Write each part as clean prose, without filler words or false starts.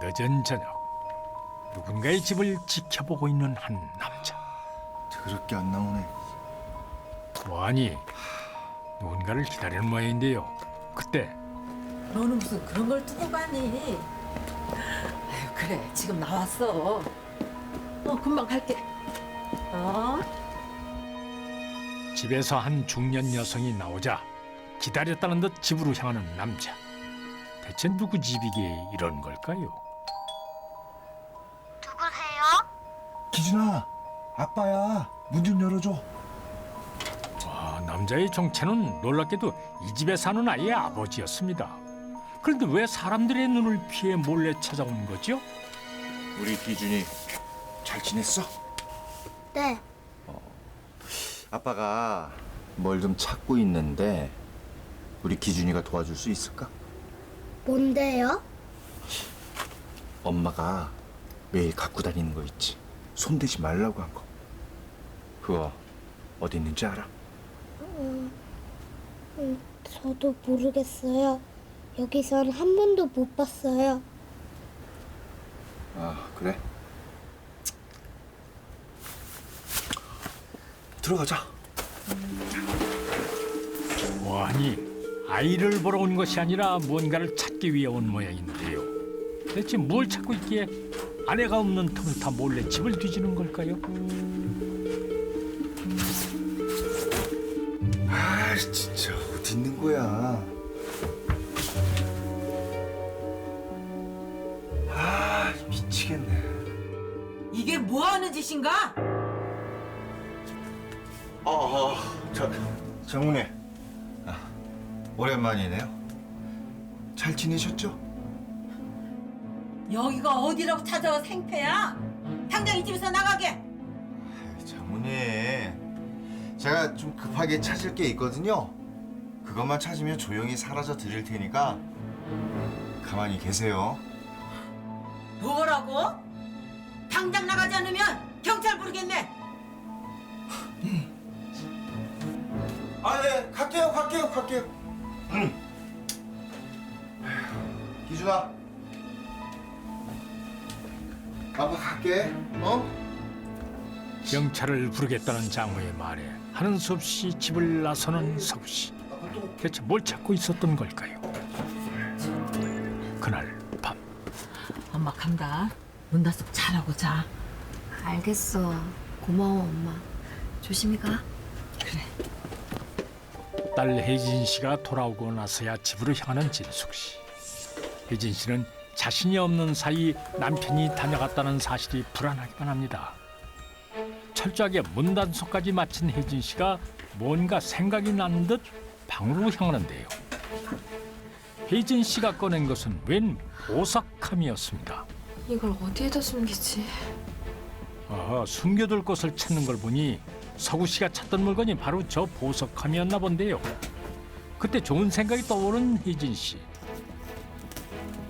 늦은 저녁 누군가의 집을 지켜보고 있는 한 남자. 더럽게 안 나오네. 보아하니 누군가를 기다리는 모양인데요. 그때 너는 무슨 그런 걸 두고 가니? 아유, 그래, 지금 나왔어. 금방 갈게. 집에서 한 중년 여성이 나오자 기다렸다는 듯 집으로 향하는 남자. 대체 누구 집이기에 이런 걸까요? 누구세요? 기준아, 아빠야. 문 좀 열어줘. 남자의 정체는 놀랍게도 이 집에 사는 아이의 아버지였습니다. 그런데 왜 사람들의 눈을 피해 몰래 찾아온 거죠? 우리 기준이 잘 지냈어? 네. 아빠가 뭘 좀 찾고 있는데 우리 기준이가 도와줄 수 있을까? 뭔데요? 엄마가 매일 갖고 다니는 거 있지. 손대지 말라고 한 거. 그거 어디 있는지 알아? 저도 모르겠어요. 여기선 한 번도 못 봤어요. 아, 그래? 들어가자. 아니, 아이를 보러 온 것이 아니라 무언가를 찾기 위해 온 모양인데요. 대체 뭘 찾고 있기에 아내가 없는 틈을 타 몰래 집을 뒤지는 걸까요? 아, 진짜 어디 있는 거야? 아, 미치겠네. 이게 뭐 하는 짓인가? 정훈이. 오랜만이네요. 잘 지내셨죠? 여기가 어디라고 찾아와 생패야? 당장 이 집에서 나가게. 장모님, 제가 좀 급하게 찾을 게 있거든요. 그것만 찾으면 조용히 사라져 드릴 테니까 가만히 계세요. 뭐라고? 당장 나가지 않으면 경찰 부르겠네. 아, 네, 갈게요. 기준아, 아빠 갈게. 경찰을 부르겠다는 장모의 말에 하는 수 없이 집을 나서는 서구 씨. 대체 뭘 찾고 있었던 걸까요? 그날 밤 엄마 간다. 문 닫고 잘하고 자. 알겠어. 고마워, 엄마. 조심히 가. 그래. 딸 혜진 씨가 돌아오고 나서야 집으로 향하는 진숙 씨. 혜진 씨는 자신이 없는 사이 남편이 다녀갔다는 사실이 불안하기만 합니다. 철저하게 문단속까지 마친 혜진 씨가 뭔가 생각이 나는 듯 방으로 향하는데요. 혜진 씨가 꺼낸 것은 웬 보석함이었습니다. 이걸 어디에다 숨기지? 숨겨둘 곳을 찾는 걸 보니 서구 씨가 찾던 물건이 바로 저 보석함이었나 본데요. 그때 좋은 생각이 떠오른 혜진 씨.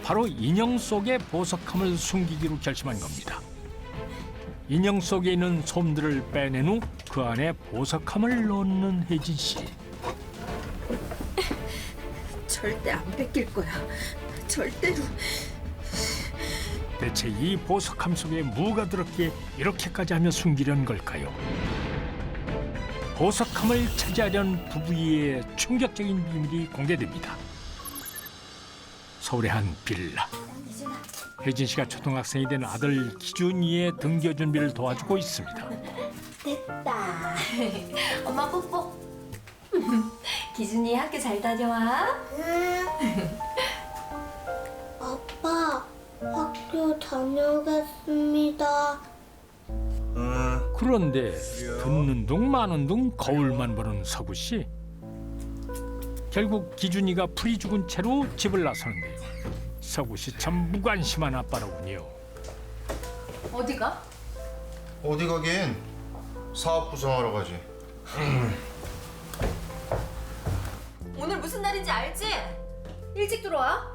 바로 인형 속에 보석함을 숨기기로 결심한 겁니다. 인형 속에 있는 솜들을 빼낸 후 그 안에 보석함을 넣는 혜진 씨. 절대 안 뺏길 거야. 절대로. 대체 이 보석함 속에 뭐가 들었기에 이렇게까지 하며 숨기려는 걸까요? 보석함을 차지하려는 부부의 충격적인 비밀이 공개됩니다. 서울의 한 빌라. 혜진 씨가 초등학생이 된 아들 기준이의 등교 준비를 도와주고 있습니다. 됐다. 엄마 뽀뽀. 기준이 학교 잘 다녀와. 아빠, 학교 다녀오겠습니다. 그런데 듣는 둥 마는 둥 거울만 보는 서구 씨. 결국 기준이가 풀이 죽은 채로 집을 나서는데요. 서구 씨 참 무관심한 아빠로군요. 어디가? 어디 가긴 사업 구성하러 가지. 오늘 무슨 날인지 알지? 일찍 들어와.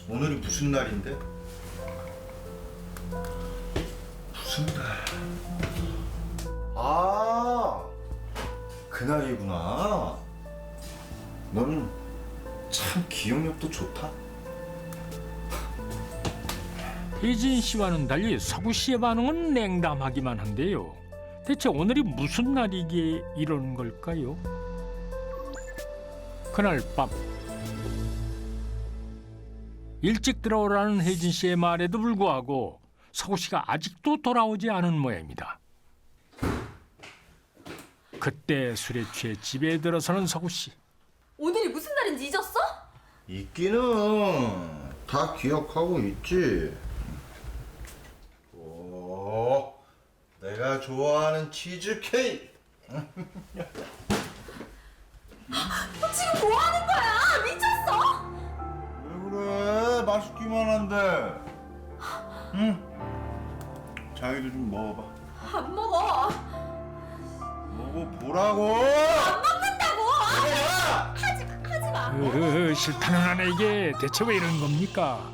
오늘이 무슨 날인데? 무슨 날? 아, 그날이구나. 너는 참 기억력도 좋다. 혜진 씨와는 달리 서구 씨의 반응은 냉담하기만 한데요. 대체 오늘이 무슨 날이기에 이러는 걸까요? 그날 밤 일찍 들어오라는 혜진 씨의 말에도 불구하고 서구 씨가 아직도 돌아오지 않은 모양입니다. 그때 술에 취해 집에 들어서는 서구 씨. 오늘이 무슨 날인지 잊었어? 있기는 다 기억하고 있지. 오, 내가 좋아하는 치즈케이크. 지금 뭐 하는 거야? 미쳤어? 왜 그래? 맛있기만 한데. 응. 자기도 좀 먹어봐. 안 먹어. 먹어보라고. 안 먹는다고. 하지 마. 싫다는 아내에게 대체 왜 이러는 겁니까?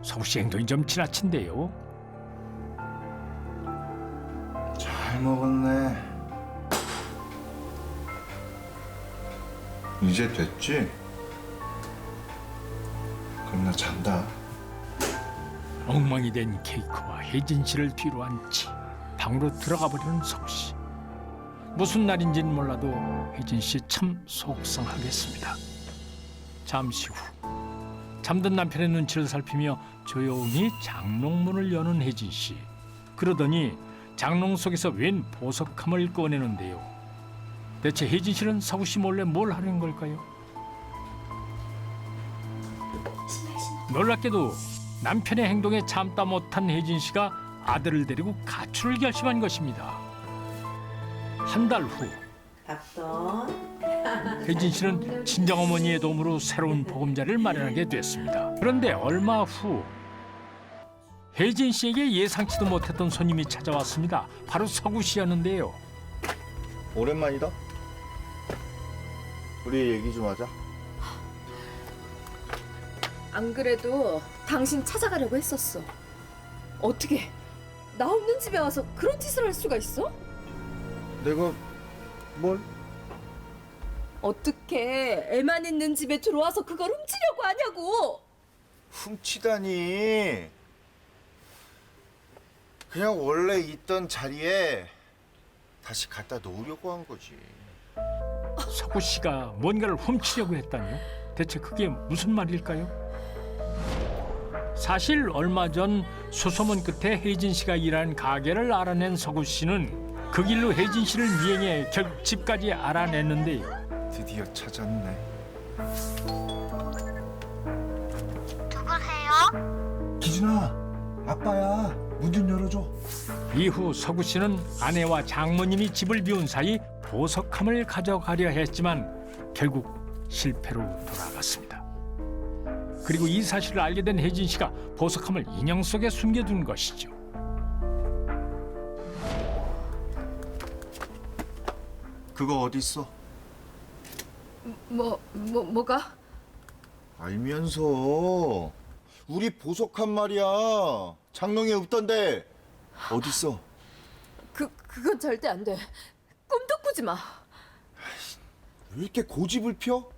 서구 씨 행동이 좀 지나친데요. 잘 먹었네. 이제 됐지? 그럼 나 잔다. 엉망이 된 케이크와 혜진 씨를 뒤로 앉지 방으로 들어가 버리는 서구 씨. 무슨 날인지는 몰라도 혜진 씨 참 속상하겠습니다. 잠시 후 잠든 남편의 눈치를 살피며 조용히 장롱문을 여는 혜진 씨. 그러더니 장롱 속에서 웬 보석함을 꺼내는데요. 대체 혜진 씨는 서구 씨 몰래 뭘 하는 걸까요? 놀랍게도 남편의 행동에 참다 못한 혜진 씨가 아들을 데리고 가출을 결심한 것입니다. 한 달 후 혜진 씨는 친정어머니의 도움으로 새로운 보금자리를 마련하게 됐습니다. 그런데 얼마 후 혜진 씨에게 예상치도 못했던 손님이 찾아왔습니다. 바로 서구 씨였는데요. 오랜만이다. 우리 얘기 좀 하자. 안 그래도 당신 찾아가려고 했었어. 어떻게 나 없는 집에 와서 그런 짓을 할 수가 있어? 내가 뭘? 어떻게 애만 있는 집에 들어와서 그걸 훔치려고 하냐고. 훔치다니. 그냥 원래 있던 자리에 다시 갖다 놓으려고 한 거지. 서구 씨가 뭔가를 훔치려고 했다니요? 대체 그게 무슨 말일까요? 사실 얼마 전 수소문 끝에 혜진 씨가 일하는 가게를 알아낸 서구 씨는 그 길로 혜진 씨를 미행해 결국 집까지 알아냈는데요. 드디어 찾았네. 누구세요? 기준아, 아빠야. 문 좀 열어줘. 이후 서구 씨는 아내와 장모님이 집을 비운 사이 보석함을 가져가려 했지만 결국 실패로 돌아갔습니다. 그리고 이 사실을 알게 된 혜진 씨가 보석함을 인형 속에 숨겨둔 것이죠. 그거 어디 있어? 뭐가? 알면서 우리 보석한 말이야. 장롱에 없던데. 어디 있어? 그건 절대 안 돼. 꿈도 꾸지 마. 왜 이렇게 고집을 펴?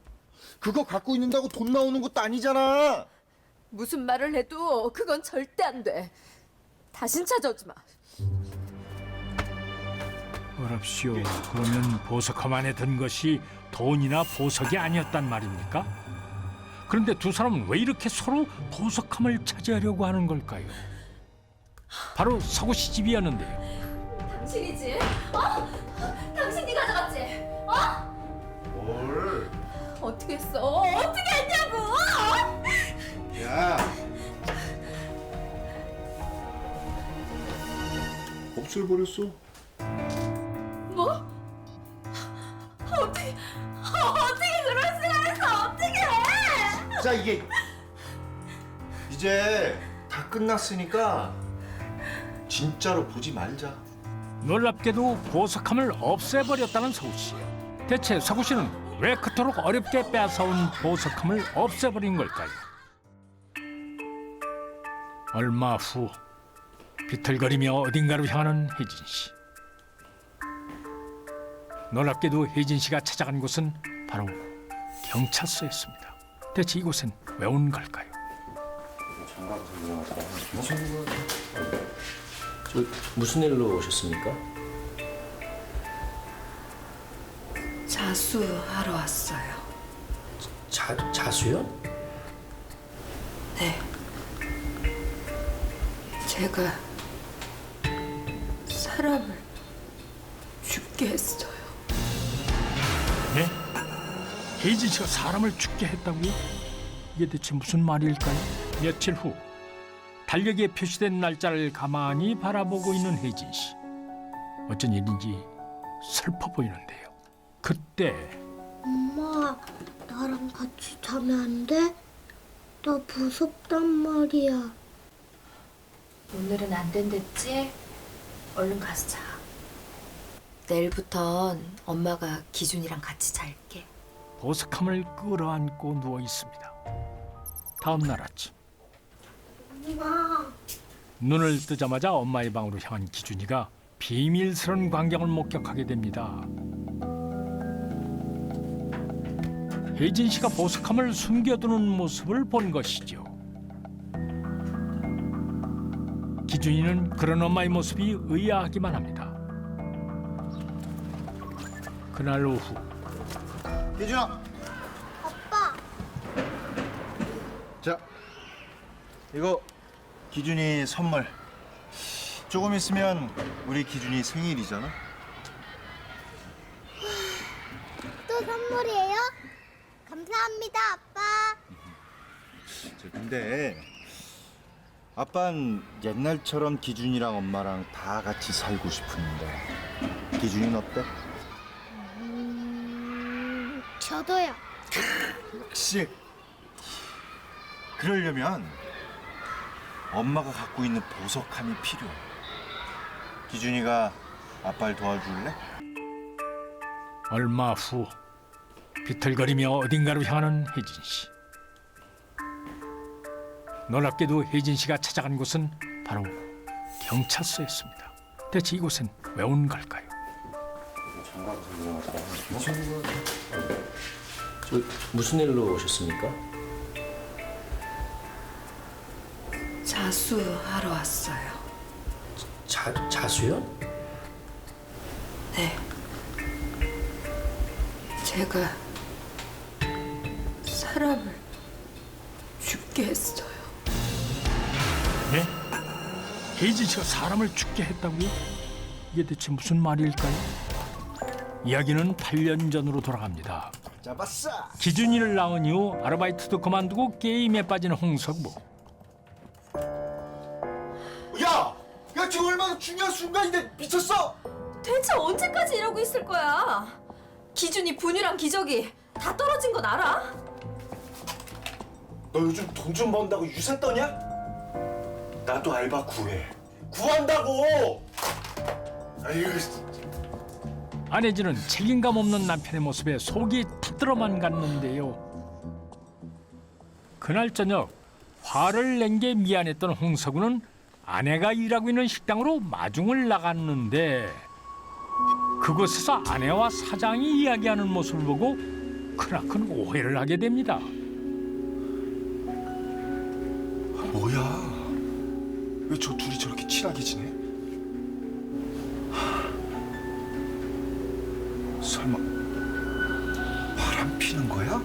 그거 갖고 있는다고 돈 나오는 것도 아니잖아. 무슨 말을 해도 그건 절대 안 돼. 다신 찾아오지 마. 어랍시오. 그러면 보석함 안에 든 것이 돈이나 보석이 아니었단 말입니까? 그런데 두 사람은 왜 이렇게 서로 보석함을 차지하려고 하는 걸까요? 바로 서구 씨 집이었는데요. 당신이지? 당신이 가져갔지? 뭘? 어떻게 했어? 어떻게 했냐고? 야. 없애버렸어. 뭐? 어떻게 그럴 수가 있어? 어떻게? 자, 이게 이제 다 끝났으니까 진짜로 보지 말자. 놀랍게도 보석함을 없애버렸다는 서구 씨. 대체 서구 씨는 왜 그토록 어렵게 뺏어온 보석함을 없애버린 걸까요? 얼마 후 비틀거리며 어딘가로 향하는 혜진 씨. 놀랍게도 혜진 씨가 찾아간 곳은 바로 경찰서였습니다. 대체 이곳엔 왜 온 걸까요? 저 무슨 일로 오셨습니까? 자수하러 왔어요. 자수요? 네. 제가 사람을 죽게 했어요. 네? 혜진 씨가 사람을 죽게 했다고요? 이게 대체 무슨 말일까요? 며칠 후 달력에 표시된 날짜를 가만히 바라보고 있는 혜진 씨. 어쩐 일인지 슬퍼 보이는데요. 그때 엄마, 나랑 같이 자면 안 돼? 나 무섭단 말이야. 오늘은 안 된댔지? 얼른 가서 자. 내일부턴 엄마가 기준이랑 같이 잘게. 보석함을 끌어안고 누워 있습니다. 다음 날 아침 엄마, 눈을 뜨자마자 엄마의 방으로 향한 기준이가 비밀스러운 광경을 목격하게 됩니다. 혜진 씨가 보석함을 숨겨두는 모습을 본 것이죠. 기준이는 그런 엄마의 모습이 의아하기만 합니다. 그날 오후 기준아. 아빠. 자, 이거 기준이 선물. 조금 있으면 우리 기준이 생일이잖아. 또 선물이에요? 감사합니다, 아빠. 근데 아빠는 옛날처럼 기준이랑 엄마랑 다 같이 살고 싶은데 기준이는 어때? 저도요. 역시. 그러려면 엄마가 갖고 있는 보석함이 필요해. 기준이가 아빠를 도와줄래? 얼마 후 비틀거리며 어딘가로 향하는 혜진 씨. 놀랍게도 혜진 씨가 찾아간 곳은 바로 경찰서였습니다. 대체 이곳엔 왜 온 걸까요? 저 무슨 일로 오셨습니까? 자수하러 왔어요. 자수요? 네. 제가 사람을 죽게 했어요. 네? 혜진 씨가 사람을 죽게 했다고요? 이게 대체 무슨 말일까요? 이야기는 8년 전으로 돌아갑니다. 잡았어. 기준이를 낳은 이후 아르바이트도 그만두고 게임에 빠진 홍석무. 야! 야, 지금 얼마나 중요한 순간인데 미쳤어? 대체 언제까지 이러고 있을 거야? 기준이 분유랑 기저귀 다 떨어진 건 알아? 너 요즘 돈 좀 번다고 유세 떠냐? 나도 알바 구해. 구한다고! 아이고, 아내지는 책임감 없는 남편의 모습에 속이 타들어만 갔는데요. 그날 저녁 화를 낸 게 미안했던 홍석우는 아내가 일하고 있는 식당으로 마중을 나갔는데 그곳에서 아내와 사장이 이야기하는 모습을 보고 크나큰 오해를 하게 됩니다. 뭐야? 왜 저 둘이 저렇게 친하게 지내? 설마 바람 피는 거야?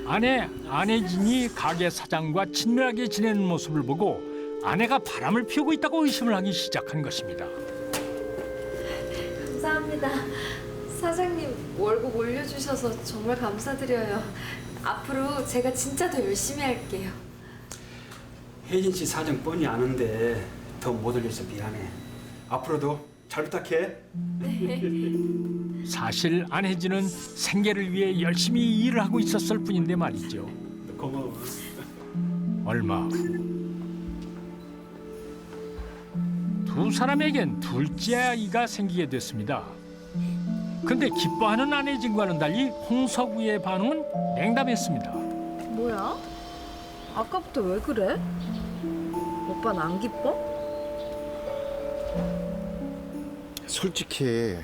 아내 안혜진이 가게 사장과 친밀하게 지내는 모습을 보고 아내가 바람을 피우고 있다고 의심을 하기 시작한 것입니다. 감사합니다. 사장님 월급 올려주셔서 정말 감사드려요. 앞으로 제가 진짜 더 열심히 할게요. 혜진 씨 사정 뻔히 아는데 더 못 올려서 미안해. 앞으로도 잘 부탁해. 사실 안혜진은 생계를 위해 열심히 일을 하고 있었을 뿐인데 말이죠. 고마워. 얼마 후 두 사람에겐 둘째 아이가 생기게 됐습니다. 근데 기뻐하는 안혜진과는 달리 홍석우의 반응은 냉담했습니다. 뭐야? 아까부터 왜 그래? 오빠는 안 기뻐? 솔직히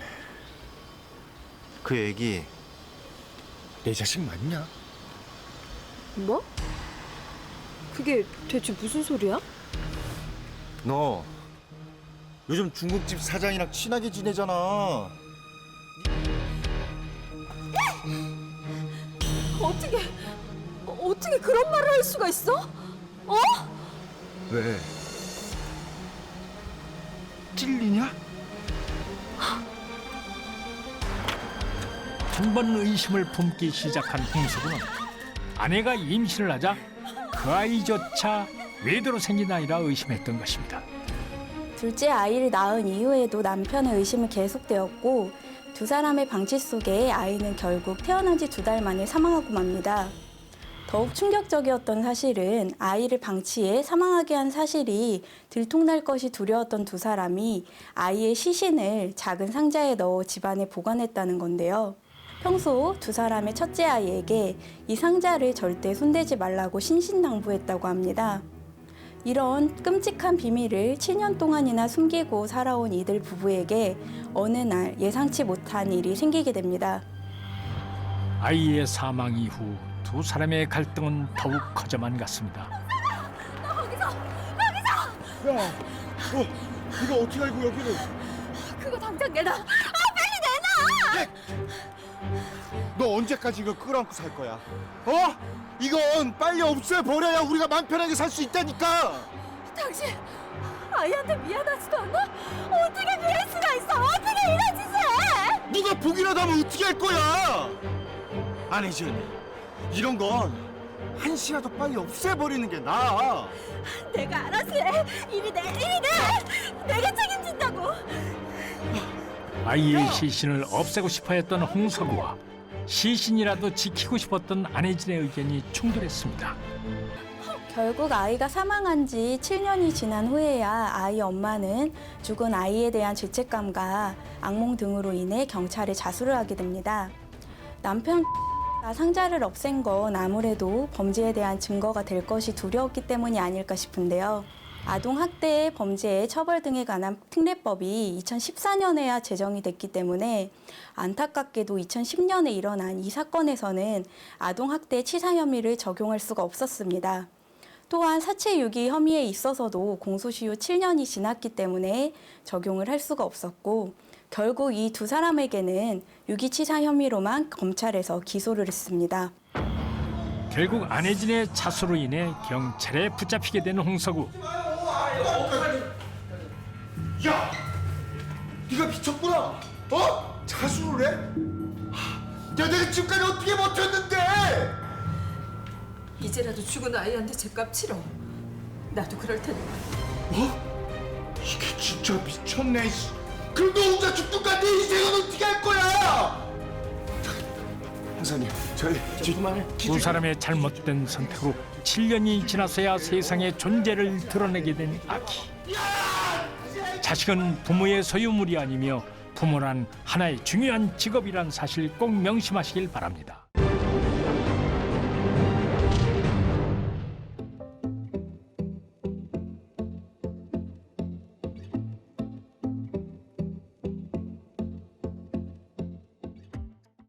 그 애기 내 자식 맞냐? 뭐? 그게 대체 무슨 소리야? 너 요즘 중국집 사장이랑 친하게 지내잖아. 어떻게 그런 말을 할 수가 있어? 어? 왜? 찔리냐? 한 번 의심을 품기 시작한 홍석우는 아내가 임신을 하자 그 아이조차 외도로 생긴 아이라 의심했던 것입니다. 둘째 아이를 낳은 이후에도 남편의 의심은 계속되었고 두 사람의 방치 속에 아이는 결국 태어난 지 2달 만에 사망하고 맙니다. 더욱 충격적이었던 사실은 아이를 방치해 사망하게 한 사실이 들통날 것이 두려웠던 두 사람이 아이의 시신을 작은 상자에 넣어 집안에 보관했다는 건데요. 평소 두 사람의 첫째 아이에게 이 상자를 절대 손대지 말라고 신신당부했다고 합니다. 이런 끔찍한 비밀을 7년 동안이나 숨기고 살아온 이들 부부에게 어느 날 예상치 못한 일이 생기게 됩니다. 아이의 사망 이후 두 사람의 갈등은 더욱 커져만 갔습니다. 야, 이거 어떻게 알고 여기를? 그거 당장 내놔. 너 언제까지 이거 끌어안고 살 거야? 어? 이건 빨리 없애버려야 우리가 마음 편하게 살 수 있다니까. 당신 아이한테 미안하지도 않나? 어떻게 그럴 수가 있어? 어떻게 이런 짓을? 누가 복이라도 하면 어떻게 할 거야? 아니지. 이런 건 한시라도 빨리 없애버리는 게 나아. 내가 알아서 해. 일이 내. 내가 책임진다고. 아이의 시신을 없애고 싶어 했던 홍석우와 시신이라도 지키고 싶었던 안혜진의 의견이 충돌했습니다. 결국 아이가 사망한 지 7년이 지난 후에야 아이 엄마는 죽은 아이에 대한 죄책감과 악몽 등으로 인해 경찰에 자수를 하게 됩니다. 남편 상자를 없앤 건 아무래도 범죄에 대한 증거가 될 것이 두려웠기 때문이 아닐까 싶은데요. 아동학대 범죄의 처벌 등에 관한 특례법이 2014년에야 제정이 됐기 때문에 안타깝게도 2010년에 일어난 이 사건에서는 아동학대 치사 혐의를 적용할 수가 없었습니다. 또한 사체 유기 혐의에 있어서도 공소시효 7년이 지났기 때문에 적용을 할 수가 없었고 결국 이 두 사람에게는 유기치사 혐의로만 검찰에서 기소를 했습니다. 결국 안혜진의 자수로 인해 경찰에 붙잡히게 된 홍석우. 야, 네가 미쳤구나. 어? 자수를 해? 야, 내가 지금까지 어떻게 버텼는데? 이제라도 죽은 아이한테 죗값 치러. 나도 그럴 테니. 뭐? 이게 진짜 미쳤네. 그럼 너 혼자 죽든가 내 인생은 어떻게 할 거야? 형사님, 저희 두 사람의 잘못된 선택으로 7년이 지나서야 세상에 존재를 드러내게 된 아기. 자식은 부모의 소유물이 아니며 부모란 하나의 중요한 직업이란 사실 꼭 명심하시길 바랍니다.